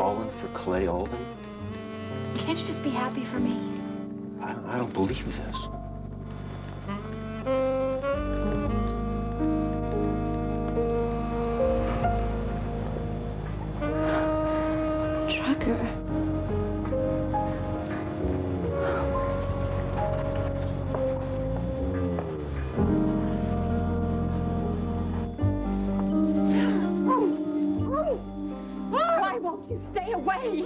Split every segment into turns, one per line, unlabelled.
fallen for Clay Alden?
Can't you just be happy for me?
I don't believe this.
Trucker.
Why won't you stay away?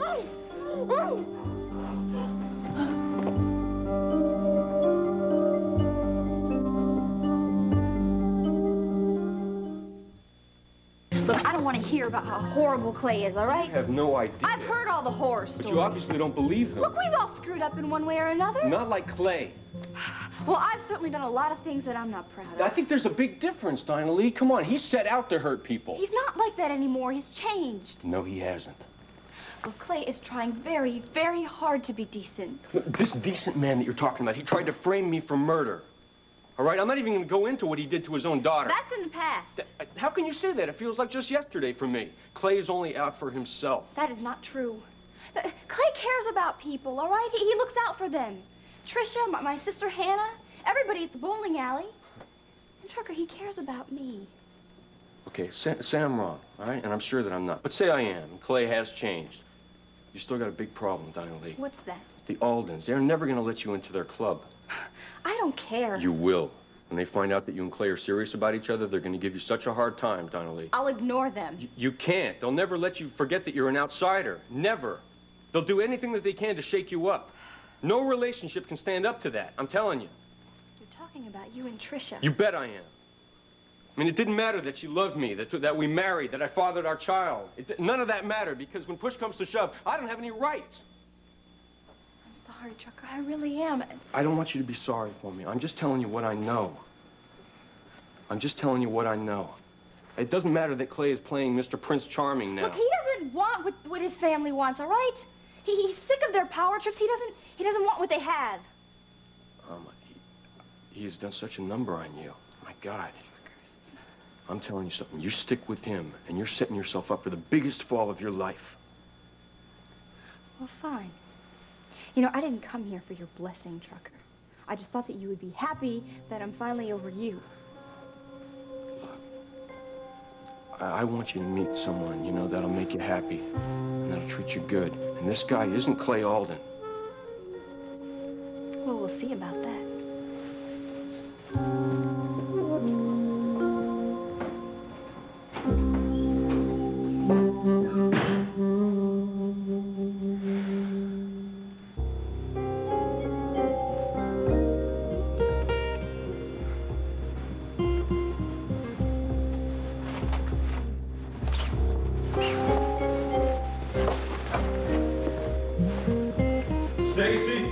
Look, I don't want to hear about how horrible Clay is, all right?
I have no idea.
I've heard all the horror stories.
But you obviously don't believe them.
Look, we've all screwed up in one way or another.
Not like Clay.
Well, I've certainly done a lot of things that I'm not proud of.
I think there's a big difference, Dinah Lee. Come on, he's set out to hurt people.
He's not like that anymore. He's changed.
No, he hasn't.
Well, Clay is trying very, very hard to be decent.
Look, this decent man that you're talking about, he tried to frame me for murder. All right? I'm not even going to go into what he did to his own daughter.
That's in the past.
How can you say that? It feels like just yesterday for me. Clay is only out for himself.
That is not true. Clay cares about people, all right? He looks out for them. Trisha, my sister Hannah, everybody at the bowling alley. And Trucker, he cares about me.
Okay, say I'm wrong, all right? And I'm sure that I'm not. But say I am, and Clay has changed. You still got a big problem, Dinah Lee.
What's that?
The Aldens. They're never going to let you into their club.
I don't care.
You will. When they find out that you and Clay are serious about each other, they're going to give you such a hard time, Dinah Lee.
I'll ignore them.
You can't. They'll never let you forget that you're an outsider. Never. They'll do anything that they can to shake you up. No relationship can stand up to that. I'm telling you.
You're talking about you and Trisha.
You bet I am. I mean, it didn't matter that she loved me, that we married, that I fathered our child. None of that mattered, because when push comes to shove, I don't have any rights.
I'm sorry, Trucker. I really am.
I don't want you to be sorry for me. I'm just telling you what I know. I'm just telling you what I know. It doesn't matter that Clay is playing Mr. Prince Charming now.
Look, he doesn't want what his family wants, all right? He's sick of their power trips. He doesn't want what they have.
He has done such a number on you. My God. I'm telling you something. You stick with him, and you're setting yourself up for the biggest fall of your life.
Well, fine. You know, I didn't come here for your blessing, Trucker. I just thought that you would be happy that I'm finally over you.
I want you to meet someone, you know, that'll make you happy, and that'll treat you good. And this guy isn't Clay Alden.
Well, we'll see about that.
Stacey?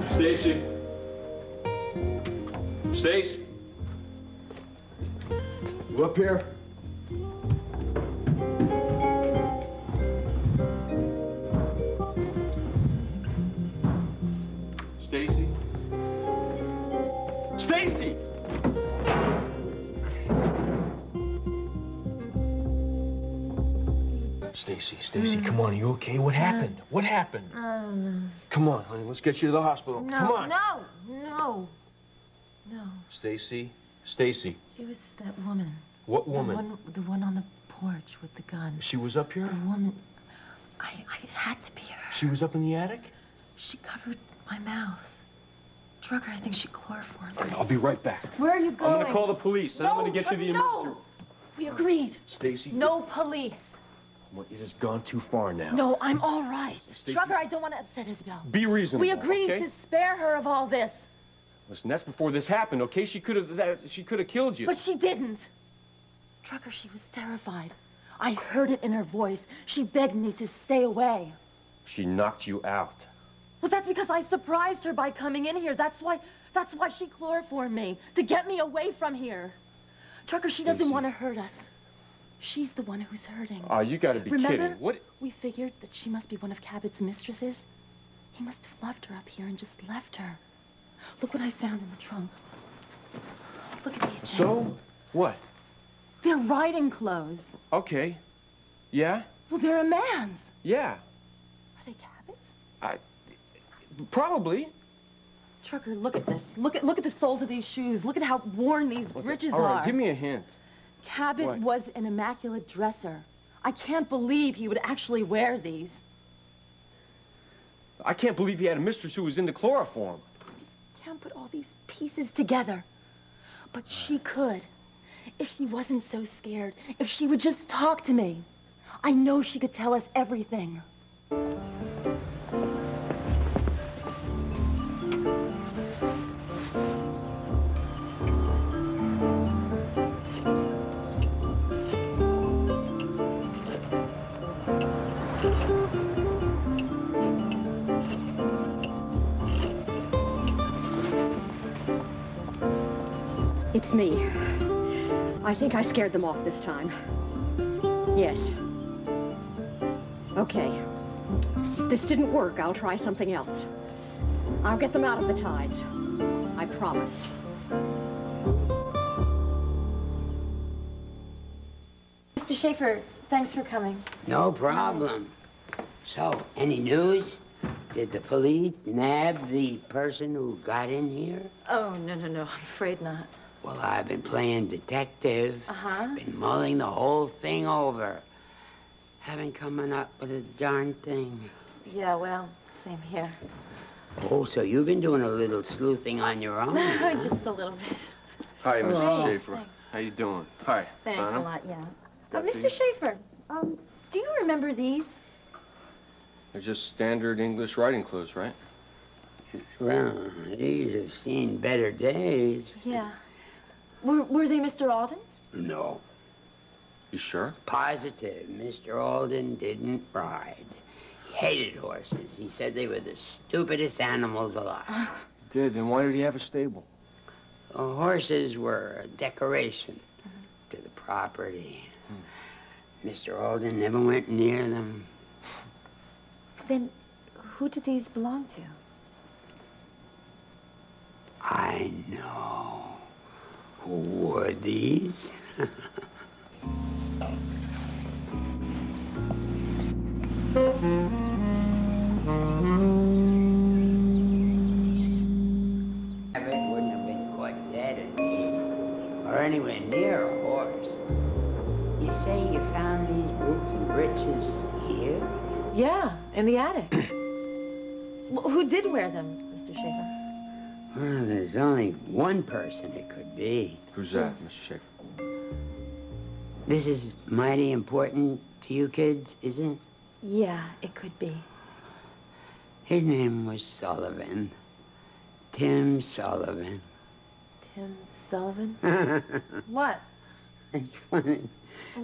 Stacey? Stacey? You up here? Stacey? Stacey! Stacey, come on, are you okay? What happened? What happened? Come on, honey, let's get you to the hospital.
No,
Come on.
no.
Stacey?
It was that woman.
What woman?
The one on the porch with the gun.
She was up here?
The woman. It had to be her.
She was up in the attic?
She covered my mouth. Drug her, I think she chloroformed me.
I'll be right back.
Where are you going?
I'm gonna call the police, and I'm gonna get you the emergency room.
We agreed.
Stacey?
No police.
Well, it has gone too far now.
No, I'm all right.
Stacey,
Drugger, I don't want to upset Isabel.
Be reasonable.
We agreed
okay?
to spare her of all this.
Listen, that's before this happened, okay? She could have killed you.
But she didn't. Drugger, she was terrified. I heard it in her voice. She begged me to stay away.
She knocked you out.
Well, that's because I surprised her by coming in here. That's why she chloroformed me, to get me away from here. Trucker, she doesn't want to hurt us. She's the one who's hurting.
Oh, you gotta be kidding. What?
We figured that she must be one of Cabot's mistresses. He must have loved her up here and just left her. Look what I found in the trunk. Look at these pens.
So? What?
They're riding clothes.
Okay. Yeah?
Well, they're a man's.
Yeah.
Are they Cabot's?
Probably.
Trucker, look at this. Look at the soles of these shoes. Look at how worn these breeches
All right,
are.
give me a hint.
Cabot
What?
was an immaculate dresser. I can't believe he would actually wear these.
I can't believe he had a mistress who was into chloroform.
I just can't put all these pieces together. But she could. If she wasn't so scared, if she would just talk to me. I know she could tell us everything.
It's me. I think I scared them off this time. Yes. Okay. If this didn't work, I'll try something else. I'll get them out of the tides. I promise.
Mr. Schaefer, thanks for coming.
No problem. So, any news? Did the police nab the person who got in here?
Oh, no, I'm afraid not.
Well, I've been playing detective.
Uh-huh.
Been mulling the whole thing over. Haven't coming up with a darn thing.
Yeah, well, same here.
Oh, so you've been doing a little sleuthing on your own, huh?
Just a little bit.
Hi, Mr.
Hello.
Schaefer. How you doing? Hi.
Thanks
Donna?
a lot, yeah.
Got
Mr.
these?
Schaefer, do you remember these?
They're just standard English riding clothes, right?
Well, these have seen better days.
Yeah. Were they Mr. Alden's?
No.
You sure?
Positive. Mr. Alden didn't ride. He hated horses. He said they were the stupidest animals alive.
Did. Then why did he have a stable?
The horses were a decoration to the property. Mr. Alden never went near them.
Then who did these belong to?
I know. Who wore these? Cabot wouldn't have been caught dead at these, or anywhere near a horse. You say you found these boots and breeches here?
Yeah, in the attic. Who did wear them, Mr. Schaefer?
Well, there's only one person it could be.
Who's that, Mr. Schaefer?
This is mighty important to you kids, isn't it?
Yeah, it could be.
His name was Sullivan. Tim Sullivan.
Tim Sullivan? What?
It's funny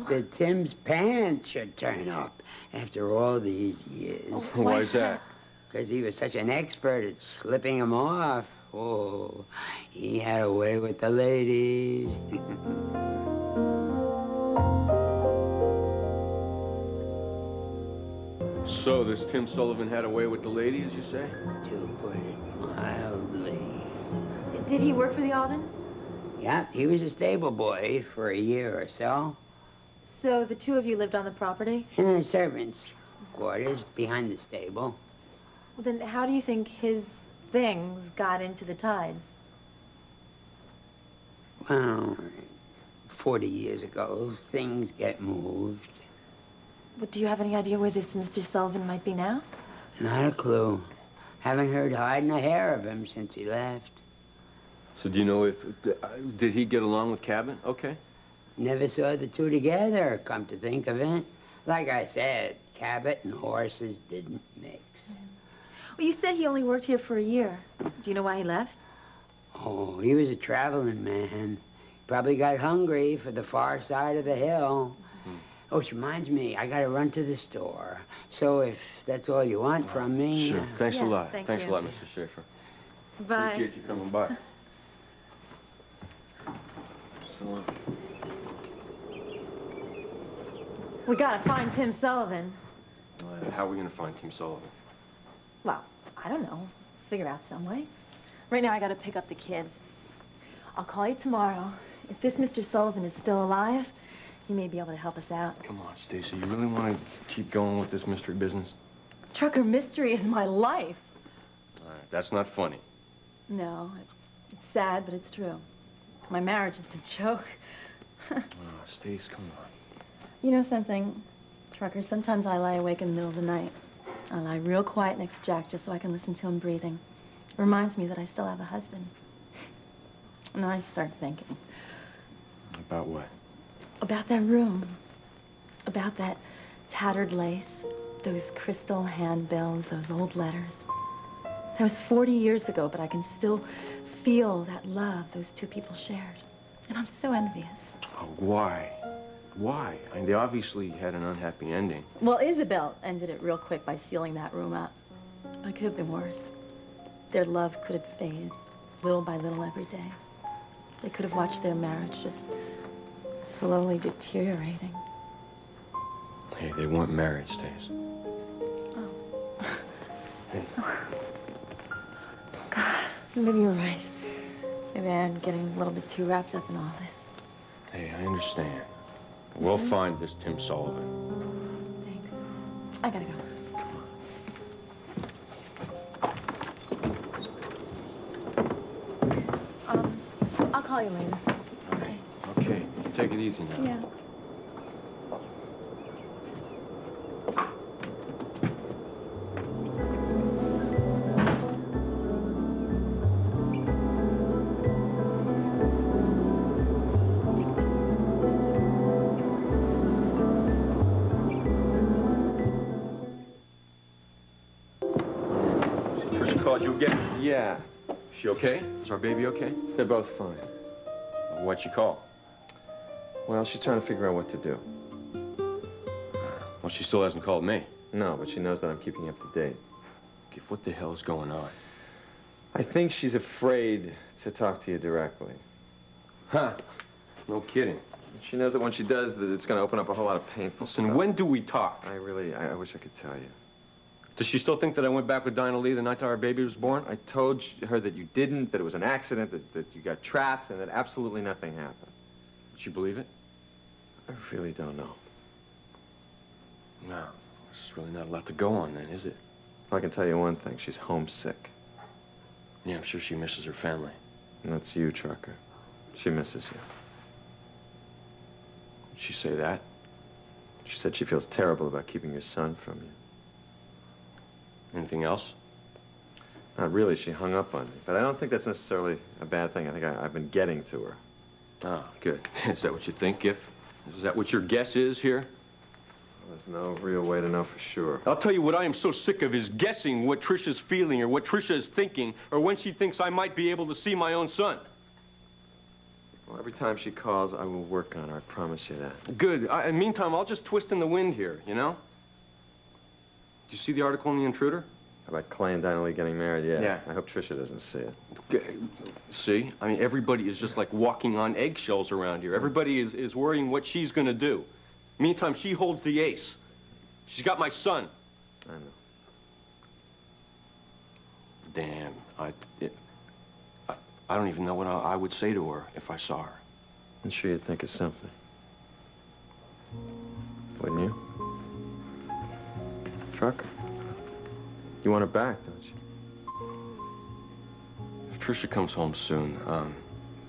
that Tim's pants should turn up after all these years.
Oh.
Why is that?
Because he was such an expert at slipping them off. Oh, he had a way with the ladies.
So this Tim Sullivan had a way with the lady, as you say?
To put it mildly.
Did he work for the Aldens?
Yeah, he was a stable boy for a year or so.
So the two of you lived on the property?
In the servants' quarters behind the stable.
Well, then how do you think his things got into the tides?
Well, 40 years ago, things get moved.
But do you have any idea where this Mr. Sullivan might be now?
Not a clue. Haven't heard hiding a hair of him since he left.
So do you know if... did he get along with Cabot? Okay.
Never saw the two together, come to think of it. Like I said, Cabot and horses didn't mix.
Well, you said he only worked here for a year. Do you know why he left?
Oh, he was a traveling man. Probably got hungry for the far side of the hill. Oh, which reminds me, I gotta run to the store. So if that's all you want from me...
Sure. Thanks a
Yeah,
lot.
thank
Thanks
you.
a lot, Mr. Schaefer.
Bye.
Appreciate you coming by. So,
We gotta find Tim Sullivan.
how are we gonna find Tim Sullivan?
Well, I don't know. Figure out some way. Right now, I gotta pick up the kids. I'll call you tomorrow. If this Mr. Sullivan is still alive, He may be able to help us out.
Come on, Stacey. You really want to keep going with this mystery business?
Trucker, mystery is my life.
All right, that's not funny.
No, it's sad, but it's true. My marriage is a joke.
Oh, Stace, come on.
You know something, Trucker? Sometimes I lie awake in the middle of the night. I lie real quiet next to Jack just so I can listen to him breathing. It reminds me that I still have a husband. And then I start thinking.
About what?
About that room. About that tattered lace, those crystal handbills, those old letters. That was 40 years ago, but I can still feel that love those two people shared. And I'm so envious.
Oh, why? Why? I mean, they obviously had an unhappy ending.
Well, Isabel ended it real quick by sealing that room up. But it could have been worse. Their love could have faded, little by little every day. They could have watched their marriage just slowly deteriorating.
Hey, they weren't married, Stace.
Oh.
Hey.
God, maybe you're right. Maybe I'm getting a little bit too wrapped up in all this.
Hey, I understand. We'll find this Tim Sullivan.
Thanks. I gotta go. I'll call you later. Okay.
Okay, take it easy now.
Yeah.
Trisha called you again?
Yeah,
She okay? Is our baby okay?
they're both fine.
What'd she call?
Well, she's trying to figure out what to do.
Well, she still hasn't called me.
No, but she knows that I'm keeping up to date.
Giff, what the hell's going on?
I think she's afraid to talk to you directly.
Huh? No kidding.
She knows that when she does, that it's going to open up a whole lot of painful stuff.
Listen, when do we talk?
I wish I could tell you.
Does she still think that I went back with Dinah Lee the night that our baby was born?
I told her that you didn't, that it was an accident, that you got trapped, and that absolutely nothing happened.
Does she believe it?
I really don't know.
No. There's really not a lot to go on then, is it?
I can tell you one thing. She's homesick.
Yeah, I'm sure she misses her family.
And that's you, Trucker. She misses you.
Did she say that?
She said she feels terrible about keeping your son from you.
Anything else?
Not really. She hung up on me. But I don't think that's necessarily a bad thing. I think I've been getting to her.
Oh, good. Is that what you think, Giff? Is that what your guess is here?
Well, there's no real way to know for sure.
I'll tell you what I am so sick of is guessing what Trisha's feeling or what Trisha is thinking or when she thinks I might be able to see my own son.
Well, every time she calls, I will work on her. I promise you that.
Good. Meantime, I'll just twist in the wind here, you know? Did you see the article in The Intruder?
About Clay and Dinah Lee getting married? Yeah.
Yeah.
I hope Trisha doesn't see it.
See? I mean, everybody is just like walking on eggshells around here. Everybody is worrying what she's going to do. Meantime, she holds the ace. She's got my son.
I know.
Damn. I don't even know what I would say to her if I saw her.
I'm sure you'd think of something. Wouldn't you? Trucker. You want her back, don't you?
If Trisha comes home soon,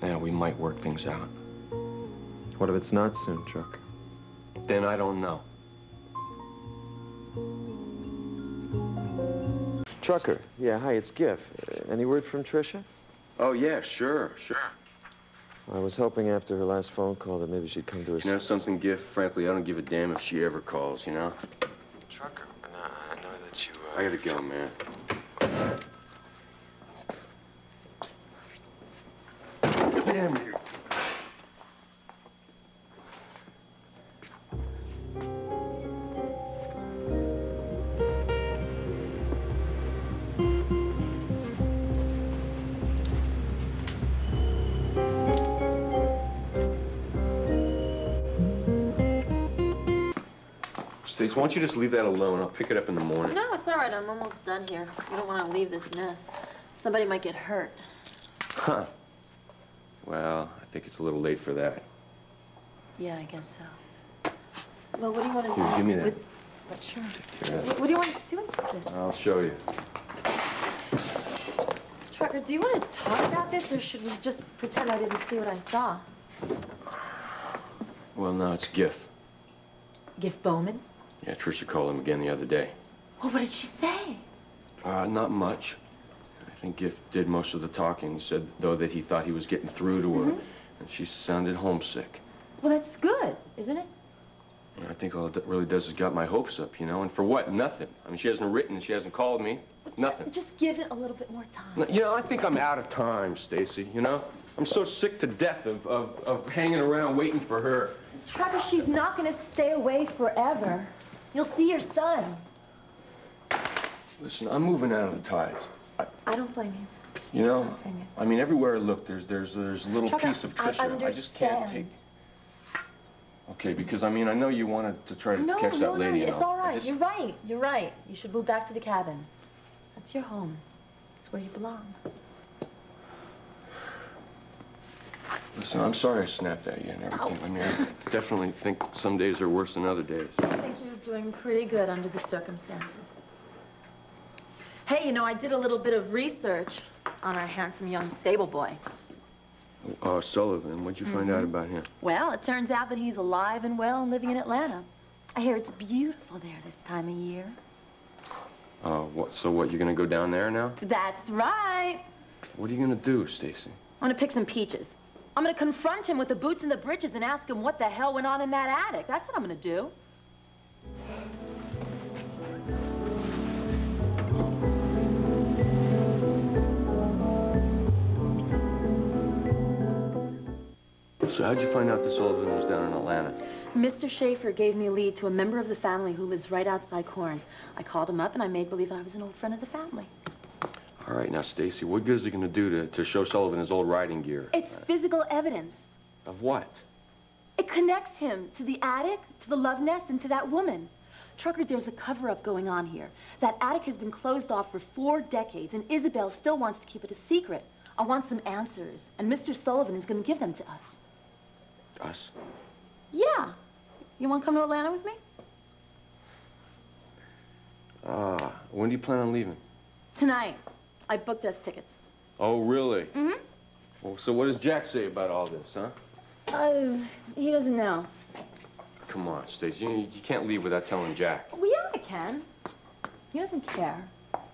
yeah, we might work things out.
What if it's not soon, Trucker?
Then I don't know.
Trucker. Yeah, hi, it's Giff. Any word from Trisha?
Oh, yeah, sure.
I was hoping after her last phone call that maybe she'd come to her
You know
senses.
something, Giff? Frankly, I don't give a damn if she ever calls, you know?
Trucker, I know that you,
I gotta go, man. Damn you. Stace, why don't you just leave that alone? I'll pick it up in the morning.
No, it's all right. I'm almost done here. I don't want to leave this mess. Somebody might get hurt.
Huh. Well, I think it's a little late for that.
Yeah, I guess so. Well, what do you want to
Here,
do?
give me that.
But sure.
Yeah.
What do you want to do with this?
I'll show you.
Trucker, do you want to talk about this, or should we just pretend I didn't see what I saw?
Well, no, it's Giff.
Giff Bowman?
Yeah, Trisha called him again the other day.
Well, what did she say?
Not much. I think Giff did most of the talking. He said, though, that he thought he was getting through to her, and she sounded homesick.
Well, that's good, isn't it?
And I think all it really does is got my hopes up, you know, and for what? Nothing. I mean, she hasn't written, she hasn't called me. Nothing.
Just give it a little bit more time.
You know, I think I'm out of time, Stacey, you know? I'm so sick to death of hanging around waiting for her.
Trucker, she's not going to stay away forever. You'll see your son.
Listen, I'm moving out of the tides.
I don't blame you.
You know,
I don't blame you.
I mean, everywhere I look, there's a little
Trucker,
piece of Trisha. I just can't take.
understand.
Okay, because I mean, I know you wanted to try to catch that lady.
No,
and
it's all right. You're right. You're right. You should move back to the cabin. That's your home. It's where you belong.
Listen, I'm sorry I snapped at you and everything. I mean, I definitely think some days are worse than other days.
I think you're doing pretty good under the circumstances. Hey, you know, I did a little bit of research on our handsome young stable boy.
Sullivan, what'd you find out about him?
Well, it turns out that he's alive and well and living in Atlanta. I hear it's beautiful there this time of year.
So what, you're gonna go down there now?
That's right.
What are you gonna do, Stacey?
I'm gonna pick some peaches. I'm gonna confront him with the boots and the britches and ask him what the hell went on in that attic. That's what I'm gonna do.
So how'd you find out that Sullivan was down in Atlanta?
Mr. Schaefer gave me a lead to a member of the family who lives right outside Corn. I called him up and I made believe I was an old friend of the family.
All right, now, Stacey, what good is it gonna do to show Sullivan his old riding gear?
It's physical evidence.
Of what?
It connects him to the attic, to the love nest, and to that woman. Trucker, there's a cover-up going on here. That attic has been closed off for 4 decades, and Isabel still wants to keep it a secret. I want some answers, and Mr. Sullivan is going to give them to us.
Us?
Yeah. You want to come to Atlanta with me?
When do you plan on leaving?
Tonight. I booked us tickets.
Oh, really?
Mm-hmm.
Well, so what does Jack say about all this, huh?
He doesn't know.
Come on, Stacey, you can't leave without telling Jack.
Well, yeah, I can. He doesn't care.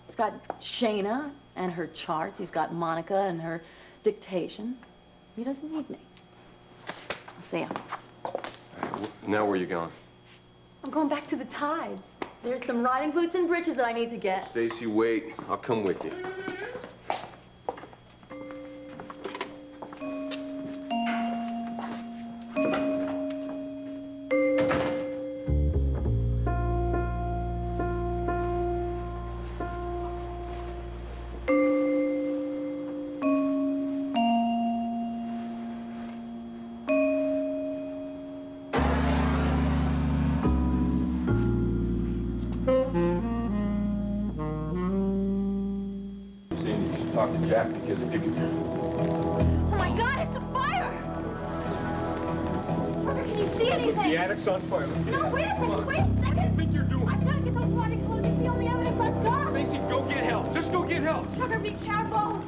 He's got Shayna and her charts. He's got Monica and her dictation. He doesn't need me. I'll see him.
Now where you going?
I'm going back to the tides. There's some riding boots and britches that I need to get.
Stacey, wait. I'll come with you. Talk to Jack because if you can...
Oh my God, it's a fire! Trucker, can you see anything?
The attic's on fire. Let's get
No,
out.
wait a second, wait a second!
What do you think you're doing?
I've got to get those riding clothes. It's the only evidence I've got.
Stacey, go get help. Just go get help.
Trucker, be careful.